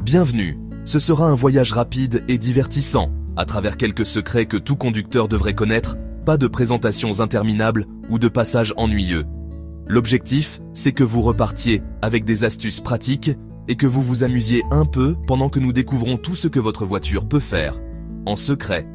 Bienvenue, ce sera un voyage rapide et divertissant, à travers quelques secrets que tout conducteur devrait connaître, pas de présentations interminables ou de passages ennuyeux. L'objectif, c'est que vous repartiez avec des astuces pratiques et que vous vous amusiez un peu pendant que nous découvrons tout ce que votre voiture peut faire, en secret.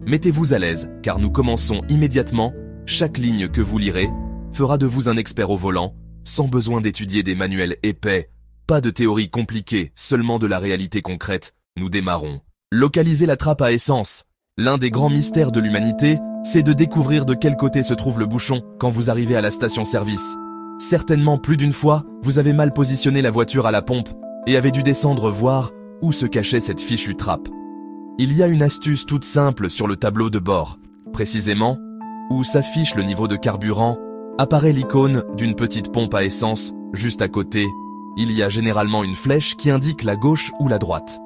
Mettez-vous à l'aise, car nous commençons immédiatement. Chaque ligne que vous lirez fera de vous un expert au volant, sans besoin d'étudier des manuels épais. Pas de théorie compliquée, seulement de la réalité concrète. Nous démarrons. Localiser la trappe à essence. L'un des grands mystères de l'humanité, c'est de découvrir de quel côté se trouve le bouchon quand vous arrivez à la station-service. Certainement plus d'une fois, vous avez mal positionné la voiture à la pompe et avez dû descendre voir où se cachait cette fichue trappe. Il y a une astuce toute simple sur le tableau de bord. Précisément, où s'affiche le niveau de carburant, apparaît l'icône d'une petite pompe à essence juste à côté. Il y a généralement une flèche qui indique la gauche ou la droite.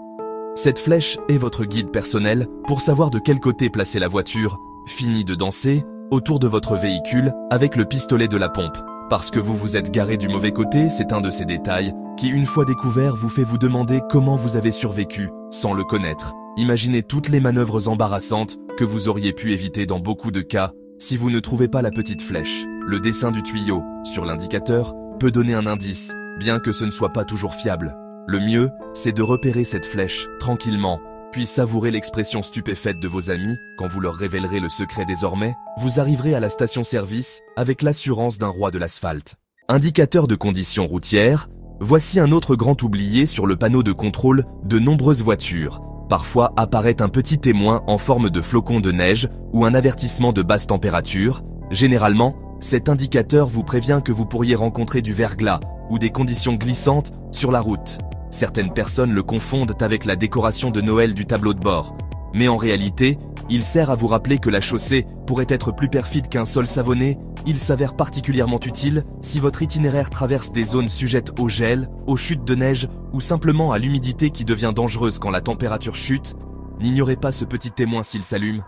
Cette flèche est votre guide personnel pour savoir de quel côté placer la voiture. Fini de danser autour de votre véhicule avec le pistolet de la pompe. Parce que vous vous êtes garé du mauvais côté, c'est un de ces détails qui, une fois découvert, vous fait vous demander comment vous avez survécu sans le connaître. Imaginez toutes les manœuvres embarrassantes que vous auriez pu éviter dans beaucoup de cas si vous ne trouvez pas la petite flèche. Le dessin du tuyau sur l'indicateur peut donner un indice, bien que ce ne soit pas toujours fiable. Le mieux, c'est de repérer cette flèche tranquillement, puis savourer l'expression stupéfaite de vos amis quand vous leur révélerez le secret désormais. Vous arriverez à la station-service avec l'assurance d'un roi de l'asphalte. Indicateur de conditions routières, voici un autre grand oublié sur le panneau de contrôle de nombreuses voitures. Parfois apparaît un petit témoin en forme de flocon de neige ou un avertissement de basse température. Généralement, cet indicateur vous prévient que vous pourriez rencontrer du verglas ou des conditions glissantes sur la route. Certaines personnes le confondent avec la décoration de Noël du tableau de bord. Mais en réalité, il sert à vous rappeler que la chaussée pourrait être plus perfide qu'un sol savonné. Il s'avère particulièrement utile si votre itinéraire traverse des zones sujettes au gel, aux chutes de neige ou simplement à l'humidité qui devient dangereuse quand la température chute. N'ignorez pas ce petit témoin s'il s'allume.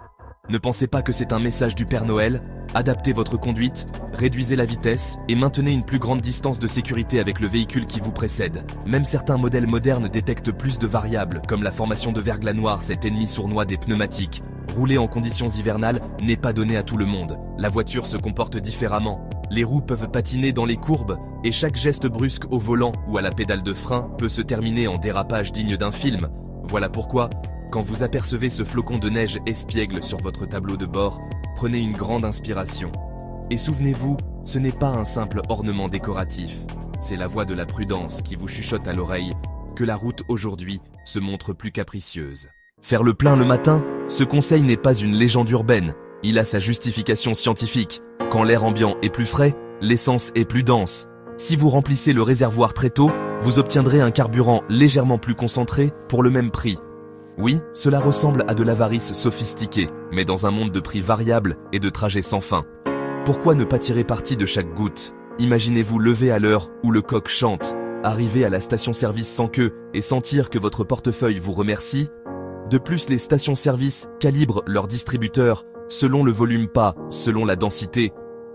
Ne pensez pas que c'est un message du Père Noël. Adaptez votre conduite, réduisez la vitesse et maintenez une plus grande distance de sécurité avec le véhicule qui vous précède. Même certains modèles modernes détectent plus de variables, comme la formation de verglas noir, cet ennemi sournois des pneumatiques. Rouler en conditions hivernales n'est pas donné à tout le monde. La voiture se comporte différemment. Les roues peuvent patiner dans les courbes et chaque geste brusque au volant ou à la pédale de frein peut se terminer en dérapage digne d'un film. Voilà pourquoi, quand vous apercevez ce flocon de neige espiègle sur votre tableau de bord, prenez une grande inspiration. Et souvenez-vous, ce n'est pas un simple ornement décoratif. C'est la voix de la prudence qui vous chuchote à l'oreille que la route aujourd'hui se montre plus capricieuse. Faire le plein le matin, ce conseil n'est pas une légende urbaine. Il a sa justification scientifique. Quand l'air ambiant est plus frais, l'essence est plus dense. Si vous remplissez le réservoir très tôt, vous obtiendrez un carburant légèrement plus concentré pour le même prix. Oui, cela ressemble à de l'avarice sophistiquée, mais dans un monde de prix variables et de trajets sans fin. Pourquoi ne pas tirer parti de chaque goutte? Imaginez-vous lever à l'heure où le coq chante, arriver à la station-service sans queue et sentir que votre portefeuille vous remercie. De plus, les stations-service calibrent leurs distributeurs selon le volume, pas selon la densité.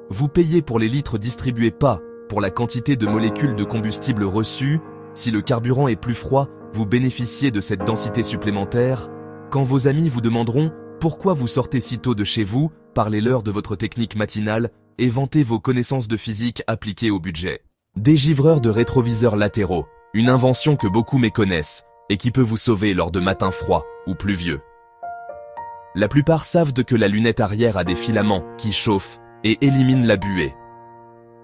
Vous payez pour les litres distribués, pas pour la quantité de molécules de combustible reçues. Si le carburant est plus froid, vous bénéficiez de cette densité supplémentaire. Quand vos amis vous demanderont pourquoi vous sortez si tôt de chez vous, parlez-leur de votre technique matinale et vantez vos connaissances de physique appliquées au budget. Dégivreur de rétroviseurs latéraux, une invention que beaucoup méconnaissent et qui peut vous sauver lors de matins froids ou pluvieux. La plupart savent que la lunette arrière a des filaments qui chauffent et éliminent la buée.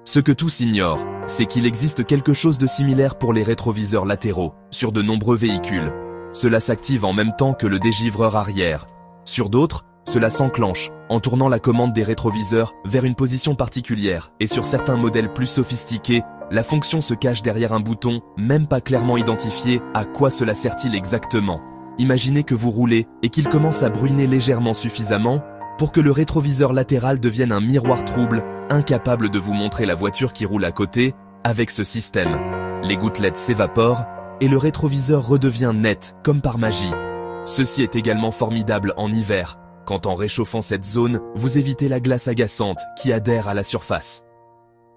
Ce que tous ignorent, c'est qu'il existe quelque chose de similaire pour les rétroviseurs latéraux, sur de nombreux véhicules. Cela s'active en même temps que le dégivreur arrière. Sur d'autres, cela s'enclenche en tournant la commande des rétroviseurs vers une position particulière, et sur certains modèles plus sophistiqués, la fonction se cache derrière un bouton, même pas clairement identifié. À quoi cela sert-il exactement? Imaginez que vous roulez et qu'il commence à bruiner légèrement suffisamment pour que le rétroviseur latéral devienne un miroir trouble, incapable de vous montrer la voiture qui roule à côté. Avec ce système, les gouttelettes s'évaporent et le rétroviseur redevient net comme par magie. Ceci est également formidable en hiver, quand en réchauffant cette zone, vous évitez la glace agaçante qui adhère à la surface.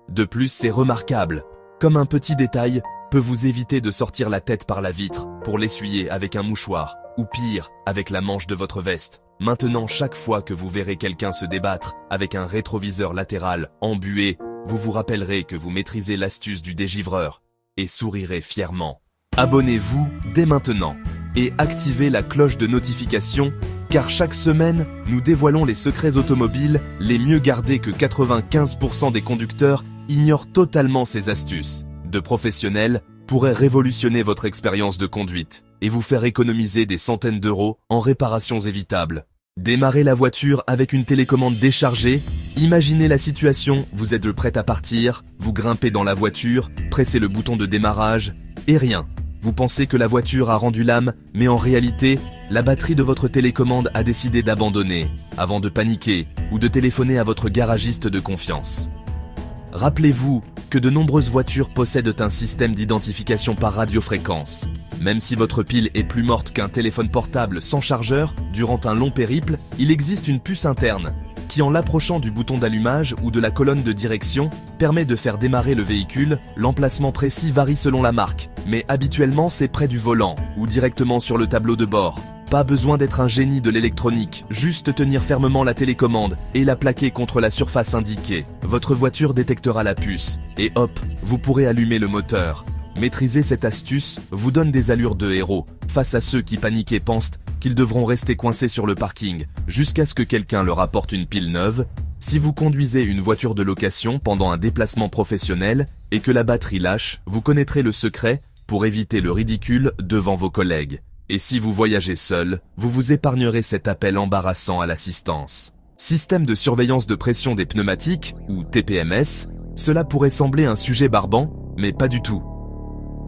De plus, c'est remarquable, comme un petit détail peut vous éviter de sortir la tête par la vitre pour l'essuyer avec un mouchoir, ou pire, avec la manche de votre veste. Maintenant, chaque fois que vous verrez quelqu'un se débattre avec un rétroviseur latéral embué, vous vous rappellerez que vous maîtrisez l'astuce du dégivreur et sourirez fièrement. Abonnez-vous dès maintenant et activez la cloche de notification car chaque semaine, nous dévoilons les secrets automobiles les mieux gardés que 95% des conducteurs ignorent totalement ces astuces. De professionnels pourraient révolutionner votre expérience de conduite et vous faire économiser des centaines d'euros en réparations évitables. Démarrez la voiture avec une télécommande déchargée. Imaginez la situation, vous êtes prêt à partir, vous grimpez dans la voiture, pressez le bouton de démarrage, et rien. Vous pensez que la voiture a rendu l'âme, mais en réalité, la batterie de votre télécommande a décidé d'abandonner, avant de paniquer ou de téléphoner à votre garagiste de confiance. Rappelez-vous que de nombreuses voitures possèdent un système d'identification par radiofréquence. Même si votre pile est plus morte qu'un téléphone portable sans chargeur, durant un long périple, il existe une puce interne qui, en l'approchant du bouton d'allumage ou de la colonne de direction, permet de faire démarrer le véhicule. L'emplacement précis varie selon la marque, mais habituellement c'est près du volant ou directement sur le tableau de bord. Pas besoin d'être un génie de l'électronique, juste tenir fermement la télécommande et la plaquer contre la surface indiquée. Votre voiture détectera la puce et hop, vous pourrez allumer le moteur. Maîtriser cette astuce vous donne des allures de héros face à ceux qui paniquent et pensent qu'ils devront rester coincés sur le parking jusqu'à ce que quelqu'un leur apporte une pile neuve. Si vous conduisez une voiture de location pendant un déplacement professionnel et que la batterie lâche, vous connaîtrez le secret pour éviter le ridicule devant vos collègues. Et si vous voyagez seul, vous vous épargnerez cet appel embarrassant à l'assistance. Système de surveillance de pression des pneumatiques, ou TPMS, cela pourrait sembler un sujet barbant, mais pas du tout.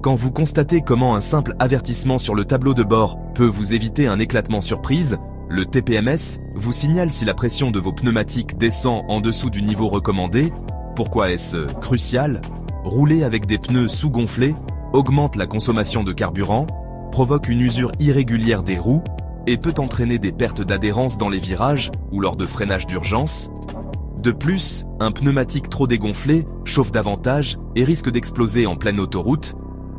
Quand vous constatez comment un simple avertissement sur le tableau de bord peut vous éviter un éclatement surprise, le TPMS vous signale si la pression de vos pneumatiques descend en dessous du niveau recommandé. Pourquoi est-ce crucial? Rouler avec des pneus sous-gonflés augmente la consommation de carburant, provoque une usure irrégulière des roues et peut entraîner des pertes d'adhérence dans les virages ou lors de freinage d'urgence. De plus, un pneumatique trop dégonflé chauffe davantage et risque d'exploser en pleine autoroute.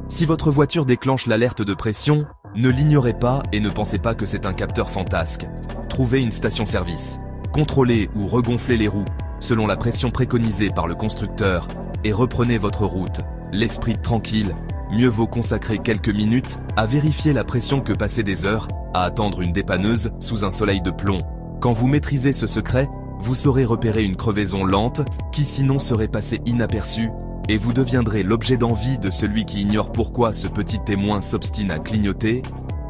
Si votre voiture déclenche l'alerte de pression, ne l'ignorez pas et ne pensez pas que c'est un capteur fantasque. Trouvez une station-service, contrôlez ou regonflez les roues selon la pression préconisée par le constructeur et reprenez votre route. L'esprit tranquille, mieux vaut consacrer quelques minutes à vérifier la pression que passer des heures à attendre une dépanneuse sous un soleil de plomb. Quand vous maîtrisez ce secret, vous saurez repérer une crevaison lente qui sinon serait passée inaperçue et vous deviendrez l'objet d'envie de celui qui ignore pourquoi ce petit témoin s'obstine à clignoter.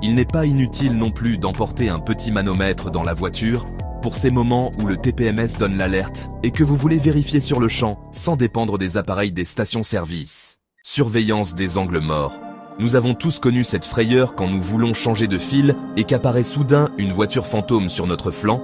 Il n'est pas inutile non plus d'emporter un petit manomètre dans la voiture pour ces moments où le TPMS donne l'alerte et que vous voulez vérifier sur le champ sans dépendre des appareils des stations-service. Surveillance des angles morts. Nous avons tous connu cette frayeur quand nous voulons changer de fil et qu'apparaît soudain une voiture fantôme sur notre flanc.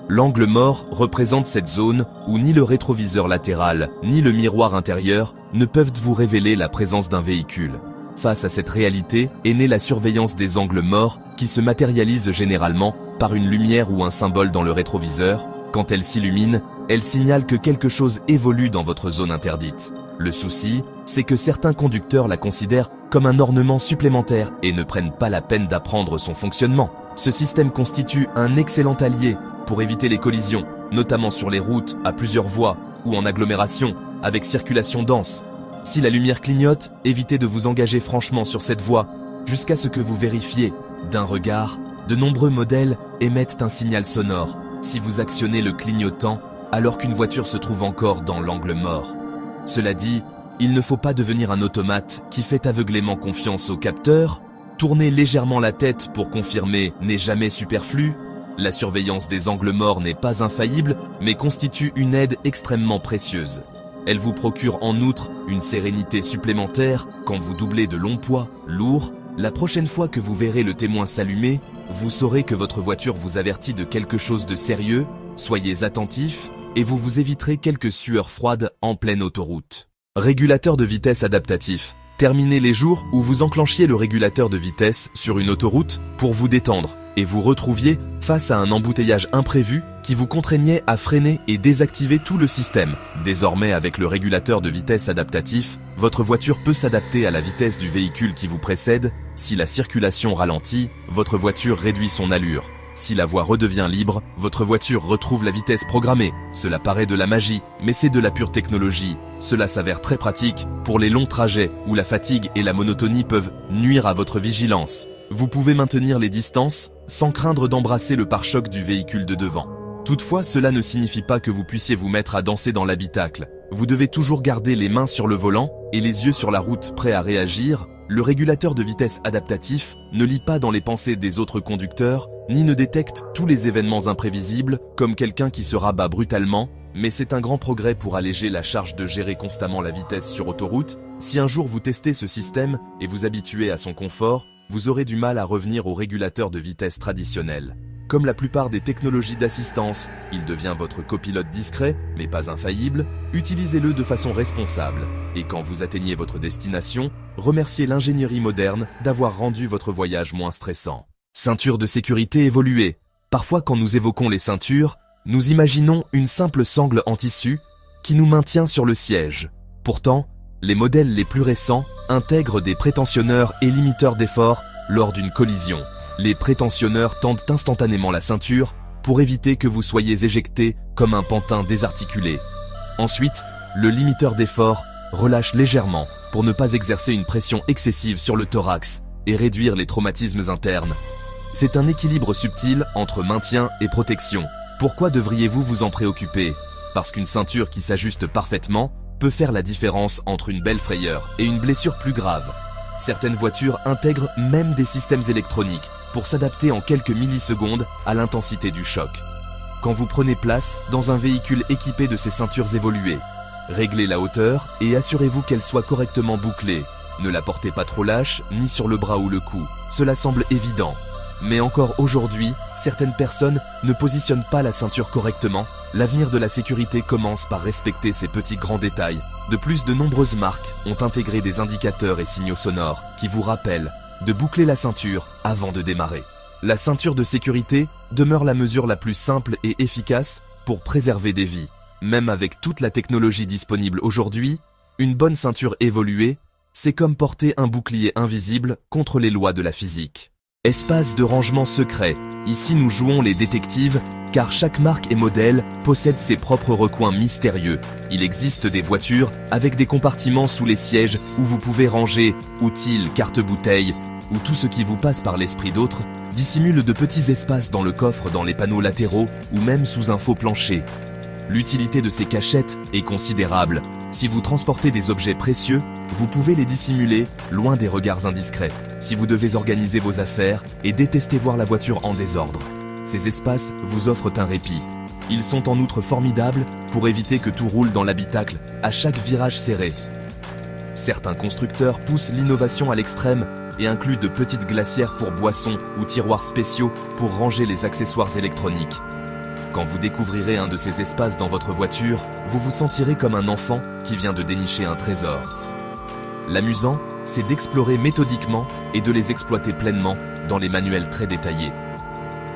L'angle mort représente cette zone où ni le rétroviseur latéral ni le miroir intérieur ne peuvent vous révéler la présence d'un véhicule. Face à cette réalité est née la surveillance des angles morts qui se matérialise généralement par une lumière ou un symbole dans le rétroviseur. Quand elle s'illumine, elle signale que quelque chose évolue dans votre zone interdite. Le souci, c'est que certains conducteurs la considèrent comme un ornement supplémentaire et ne prennent pas la peine d'apprendre son fonctionnement. Ce système constitue un excellent allié pour éviter les collisions, notamment sur les routes à plusieurs voies ou en agglomération avec circulation dense. Si la lumière clignote, évitez de vous engager franchement sur cette voie jusqu'à ce que vous vérifiez. D'un regard, de nombreux modèles émettent un signal sonore si vous actionnez le clignotant alors qu'une voiture se trouve encore dans l'angle mort. Cela dit, il ne faut pas devenir un automate qui fait aveuglément confiance au capteur. Tourner légèrement la tête pour confirmer n'est jamais superflu. La surveillance des angles morts n'est pas infaillible, mais constitue une aide extrêmement précieuse. Elle vous procure en outre une sérénité supplémentaire quand vous doublez de longs poids lourds. La prochaine fois que vous verrez le témoin s'allumer, vous saurez que votre voiture vous avertit de quelque chose de sérieux. Soyez attentif et vous vous éviterez quelques sueurs froides en pleine autoroute. Régulateur de vitesse adaptatif. Terminez les jours où vous enclenchiez le régulateur de vitesse sur une autoroute pour vous détendre et vous retrouviez face à un embouteillage imprévu qui vous contraignait à freiner et désactiver tout le système. Désormais, avec le régulateur de vitesse adaptatif, votre voiture peut s'adapter à la vitesse du véhicule qui vous précède Si la circulation ralentit, votre voiture réduit son allure. Si la voie redevient libre, votre voiture retrouve la vitesse programmée. Cela paraît de la magie, mais c'est de la pure technologie. Cela s'avère très pratique pour les longs trajets où la fatigue et la monotonie peuvent nuire à votre vigilance. Vous pouvez maintenir les distances sans craindre d'embrasser le pare-choc du véhicule de devant. Toutefois, cela ne signifie pas que vous puissiez vous mettre à danser dans l'habitacle. Vous devez toujours garder les mains sur le volant et les yeux sur la route prêts à réagir. Le régulateur de vitesse adaptatif ne lit pas dans les pensées des autres conducteurs, ni ne détecte tous les événements imprévisibles, comme quelqu'un qui se rabat brutalement, mais c'est un grand progrès pour alléger la charge de gérer constamment la vitesse sur autoroute. Si un jour vous testez ce système et vous habituez à son confort, vous aurez du mal à revenir au régulateur de vitesse traditionnel. Comme la plupart des technologies d'assistance, il devient votre copilote discret, mais pas infaillible. Utilisez-le de façon responsable. Et quand vous atteignez votre destination, remerciez l'ingénierie moderne d'avoir rendu votre voyage moins stressant. Ceinture de sécurité évoluée. Parfois, quand nous évoquons les ceintures, nous imaginons une simple sangle en tissu qui nous maintient sur le siège. Pourtant, les modèles les plus récents intègrent des prétensionneurs et limiteurs d'effort lors d'une collision. Les prétensionneurs tendent instantanément la ceinture pour éviter que vous soyez éjecté comme un pantin désarticulé. Ensuite, le limiteur d'effort relâche légèrement pour ne pas exercer une pression excessive sur le thorax et réduire les traumatismes internes. C'est un équilibre subtil entre maintien et protection. Pourquoi devriez-vous vous en préoccuper? Parce qu'une ceinture qui s'ajuste parfaitement peut faire la différence entre une belle frayeur et une blessure plus grave. Certaines voitures intègrent même des systèmes électroniques pour s'adapter en quelques millisecondes à l'intensité du choc. Quand vous prenez place dans un véhicule équipé de ces ceintures évoluées, réglez la hauteur et assurez-vous qu'elle soit correctement bouclée. Ne la portez pas trop lâche, ni sur le bras ou le cou. Cela semble évident. Mais encore aujourd'hui, certaines personnes ne positionnent pas la ceinture correctement. L'avenir de la sécurité commence par respecter ces petits grands détails. De plus, de nombreuses marques ont intégré des indicateurs et signaux sonores qui vous rappellent de boucler la ceinture avant de démarrer. La ceinture de sécurité demeure la mesure la plus simple et efficace pour préserver des vies. Même avec toute la technologie disponible aujourd'hui, une bonne ceinture évoluée, c'est comme porter un bouclier invisible contre les lois de la physique. Espace de rangement secret. Ici nous jouons les détectives, car chaque marque et modèle possède ses propres recoins mystérieux. Il existe des voitures avec des compartiments sous les sièges où vous pouvez ranger outils, cartes-bouteilles, ou tout ce qui vous passe par l'esprit d'autres, dissimule de petits espaces dans le coffre, dans les panneaux latéraux ou même sous un faux plancher. L'utilité de ces cachettes est considérable. Si vous transportez des objets précieux, vous pouvez les dissimuler loin des regards indiscrets. Si vous devez organiser vos affaires et détestez voir la voiture en désordre, ces espaces vous offrent un répit. Ils sont en outre formidables pour éviter que tout roule dans l'habitacle à chaque virage serré. Certains constructeurs poussent l'innovation à l'extrême et incluent de petites glacières pour boissons ou tiroirs spéciaux pour ranger les accessoires électroniques. Quand vous découvrirez un de ces espaces dans votre voiture, vous vous sentirez comme un enfant qui vient de dénicher un trésor. L'amusant, c'est d'explorer méthodiquement et de les exploiter pleinement dans les manuels très détaillés.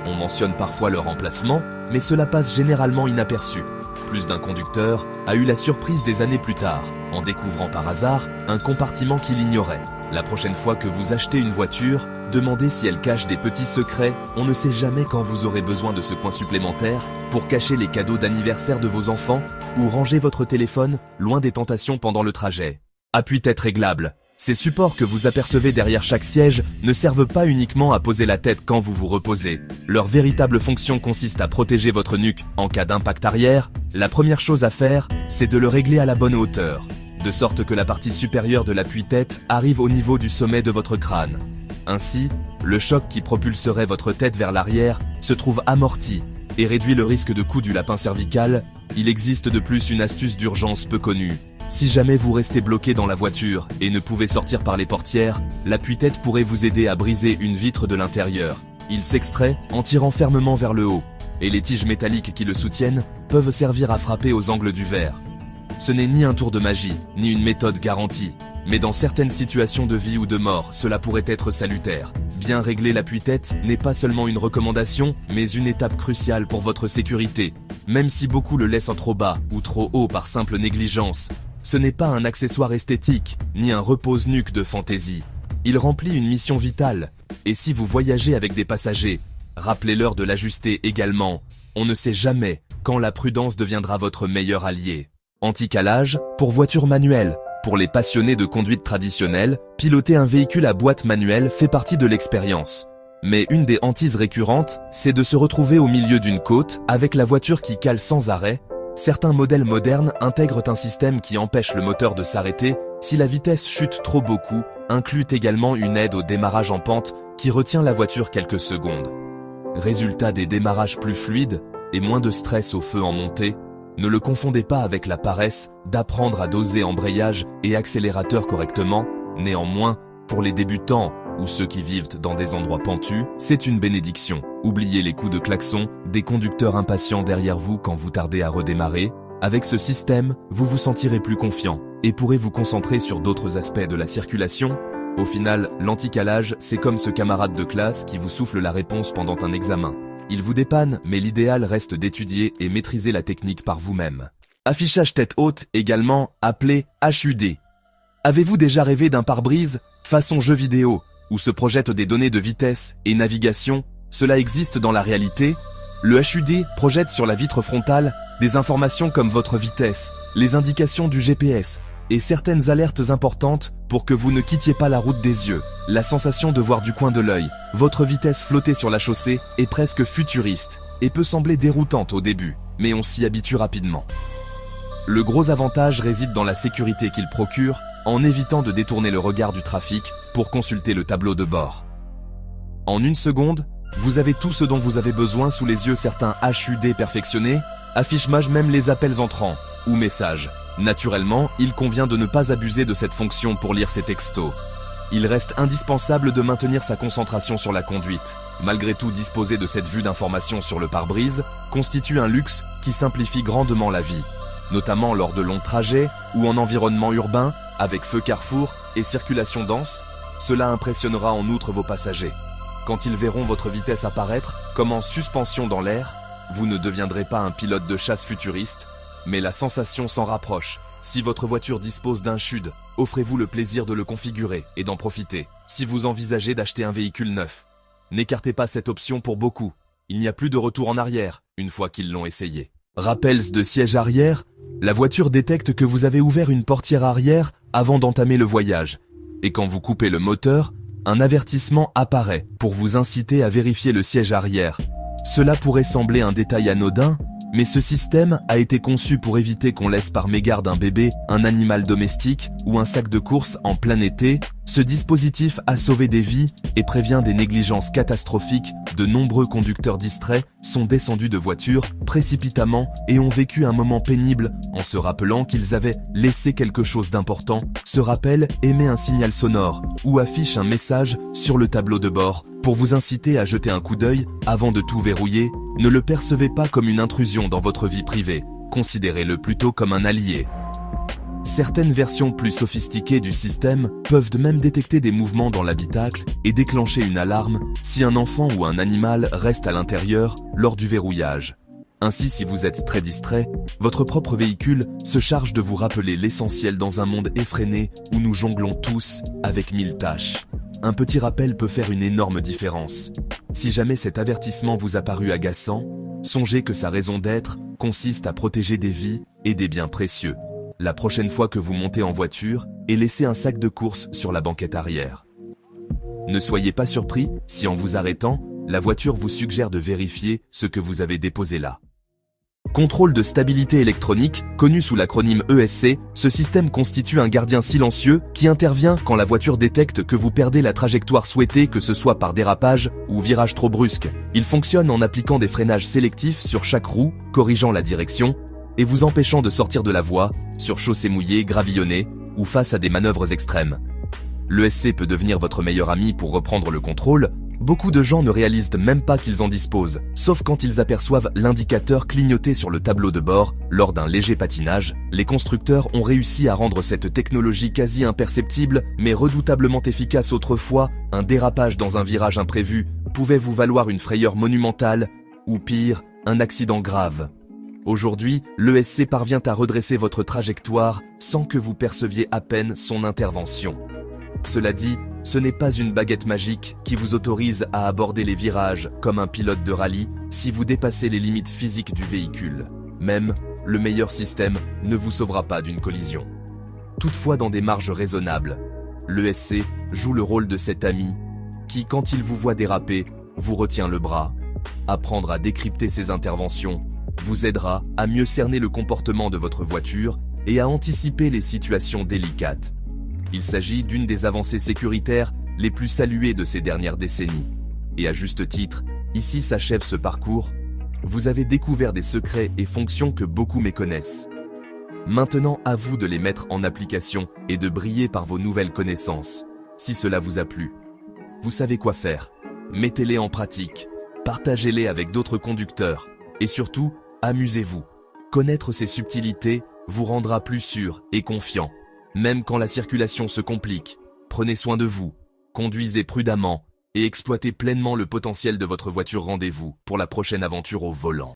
On mentionne parfois leur emplacement, mais cela passe généralement inaperçu. Plus d'un conducteur a eu la surprise des années plus tard, en découvrant par hasard un compartiment qu'il ignorait. La prochaine fois que vous achetez une voiture, demandez si elle cache des petits secrets. On ne sait jamais quand vous aurez besoin de ce coin supplémentaire pour cacher les cadeaux d'anniversaire de vos enfants ou ranger votre téléphone loin des tentations pendant le trajet. Appuie-tête réglable. Ces supports que vous apercevez derrière chaque siège ne servent pas uniquement à poser la tête quand vous vous reposez. Leur véritable fonction consiste à protéger votre nuque en cas d'impact arrière. La première chose à faire, c'est de le régler à la bonne hauteur, de sorte que la partie supérieure de l'appui-tête arrive au niveau du sommet de votre crâne. Ainsi, le choc qui propulserait votre tête vers l'arrière se trouve amorti et réduit le risque de coup du lapin cervical. Il existe de plus une astuce d'urgence peu connue. Si jamais vous restez bloqué dans la voiture et ne pouvez sortir par les portières, l'appui-tête pourrait vous aider à briser une vitre de l'intérieur. Il s'extrait en tirant fermement vers le haut, et les tiges métalliques qui le soutiennent peuvent servir à frapper aux angles du verre. Ce n'est ni un tour de magie, ni une méthode garantie, mais dans certaines situations de vie ou de mort, cela pourrait être salutaire. Bien régler l'appui-tête n'est pas seulement une recommandation, mais une étape cruciale pour votre sécurité. Même si beaucoup le laissent en trop bas ou trop haut par simple négligence, ce n'est pas un accessoire esthétique, ni un repose-nuque de fantaisie. Il remplit une mission vitale. Et si vous voyagez avec des passagers, rappelez-leur de l'ajuster également. On ne sait jamais quand la prudence deviendra votre meilleur allié. Anti-calage pour voitures manuelles. Pour les passionnés de conduite traditionnelle, piloter un véhicule à boîte manuelle fait partie de l'expérience. Mais une des hantises récurrentes, c'est de se retrouver au milieu d'une côte avec la voiture qui cale sans arrêt. Certains modèles modernes intègrent un système qui empêche le moteur de s'arrêter si la vitesse chute trop beaucoup, inclut également une aide au démarrage en pente qui retient la voiture quelques secondes. Résultat des démarrages plus fluides et moins de stress au feu en montée. Ne le confondez pas avec la paresse d'apprendre à doser embrayage et accélérateur correctement. Néanmoins, pour les débutants ou ceux qui vivent dans des endroits pentus, c'est une bénédiction. Oubliez les coups de klaxon des conducteurs impatients derrière vous quand vous tardez à redémarrer. Avec ce système, vous vous sentirez plus confiant et pourrez vous concentrer sur d'autres aspects de la circulation. Au final, l'anti-calage, c'est comme ce camarade de classe qui vous souffle la réponse pendant un examen. Il vous dépanne, mais l'idéal reste d'étudier et maîtriser la technique par vous-même. Affichage tête haute, également appelé HUD. Avez-vous déjà rêvé d'un pare-brise façon jeu vidéo, où se projettent des données de vitesse et navigation? Cela existe dans la réalité. Le HUD projette sur la vitre frontale des informations comme votre vitesse, les indications du GPS et certaines alertes importantes pour que vous ne quittiez pas la route des yeux. La sensation de voir du coin de l'œil, votre vitesse flotter sur la chaussée est presque futuriste et peut sembler déroutante au début, mais on s'y habitue rapidement. Le gros avantage réside dans la sécurité qu'il procure en évitant de détourner le regard du trafic pour consulter le tableau de bord. En une seconde, vous avez tout ce dont vous avez besoin sous les yeux. Certains HUD perfectionnés affichent même les appels entrants ou messages. Naturellement, il convient de ne pas abuser de cette fonction pour lire ces textos. Il reste indispensable de maintenir sa concentration sur la conduite. Malgré tout, disposer de cette vue d'information sur le pare-brise constitue un luxe qui simplifie grandement la vie, notamment lors de longs trajets ou en environnement urbain, avec feu carrefour et circulation dense. Cela impressionnera en outre vos passagers. Quand ils verront votre vitesse apparaître comme en suspension dans l'air, vous ne deviendrez pas un pilote de chasse futuriste, mais la sensation s'en rapproche. Si votre voiture dispose d'un HUD, offrez-vous le plaisir de le configurer et d'en profiter. Si vous envisagez d'acheter un véhicule neuf, n'écartez pas cette option pour beaucoup. Il n'y a plus de retour en arrière une fois qu'ils l'ont essayé. Rappels de siège arrière, la voiture détecte que vous avez ouvert une portière arrière avant d'entamer le voyage. Et quand vous coupez le moteur, un avertissement apparaît pour vous inciter à vérifier le siège arrière. Cela pourrait sembler un détail anodin, mais ce système a été conçu pour éviter qu'on laisse par mégarde un bébé, un animal domestique ou un sac de course en plein été. Ce dispositif a sauvé des vies et prévient des négligences catastrophiques. De nombreux conducteurs distraits sont descendus de voiture précipitamment et ont vécu un moment pénible en se rappelant qu'ils avaient laissé quelque chose d'important. Ce rappel émet un signal sonore ou affiche un message sur le tableau de bord pour vous inciter à jeter un coup d'œil avant de tout verrouiller. Ne le percevez pas comme une intrusion dans votre vie privée, considérez-le plutôt comme un allié. Certaines versions plus sophistiquées du système peuvent même détecter des mouvements dans l'habitacle et déclencher une alarme si un enfant ou un animal reste à l'intérieur lors du verrouillage. Ainsi, si vous êtes très distrait, votre propre véhicule se charge de vous rappeler l'essentiel dans un monde effréné où nous jonglons tous avec 1000 tâches. Un petit rappel peut faire une énorme différence. Si jamais cet avertissement vous a paru agaçant, songez que sa raison d'être consiste à protéger des vies et des biens précieux. La prochaine fois que vous montez en voiture, et laissez un sac de course sur la banquette arrière. Ne soyez pas surpris si en vous arrêtant, la voiture vous suggère de vérifier ce que vous avez déposé là. Contrôle de stabilité électronique, connu sous l'acronyme ESC, ce système constitue un gardien silencieux qui intervient quand la voiture détecte que vous perdez la trajectoire souhaitée, que ce soit par dérapage ou virage trop brusque. Il fonctionne en appliquant des freinages sélectifs sur chaque roue, corrigeant la direction et vous empêchant de sortir de la voie, sur chaussée mouillée, gravillonnée ou face à des manœuvres extrêmes. L'ESC peut devenir votre meilleur ami pour reprendre le contrôle. Beaucoup de gens ne réalisent même pas qu'ils en disposent, sauf quand ils aperçoivent l'indicateur clignoter sur le tableau de bord. Lors d'un léger patinage, les constructeurs ont réussi à rendre cette technologie quasi imperceptible, mais redoutablement efficace autrefois. Un dérapage dans un virage imprévu pouvait vous valoir une frayeur monumentale, ou pire, un accident grave. Aujourd'hui, l'ESC parvient à redresser votre trajectoire sans que vous perceviez à peine son intervention. Cela dit, ce n'est pas une baguette magique qui vous autorise à aborder les virages comme un pilote de rallye si vous dépassez les limites physiques du véhicule. Même, le meilleur système ne vous sauvera pas d'une collision. Toutefois, dans des marges raisonnables, l'ESC joue le rôle de cet ami qui, quand il vous voit déraper, vous retient le bras. Apprendre à décrypter ces interventions vous aidera à mieux cerner le comportement de votre voiture et à anticiper les situations délicates. Il s'agit d'une des avancées sécuritaires les plus saluées de ces dernières décennies. Et à juste titre, ici s'achève ce parcours. Vous avez découvert des secrets et fonctions que beaucoup méconnaissent. Maintenant, à vous de les mettre en application et de briller par vos nouvelles connaissances. Si cela vous a plu, vous savez quoi faire. Mettez-les en pratique, partagez-les avec d'autres conducteurs et surtout, amusez-vous. Connaître ces subtilités vous rendra plus sûr et confiant. Même quand la circulation se complique, prenez soin de vous, conduisez prudemment et exploitez pleinement le potentiel de votre voiture. Rendez-vous pour la prochaine aventure au volant.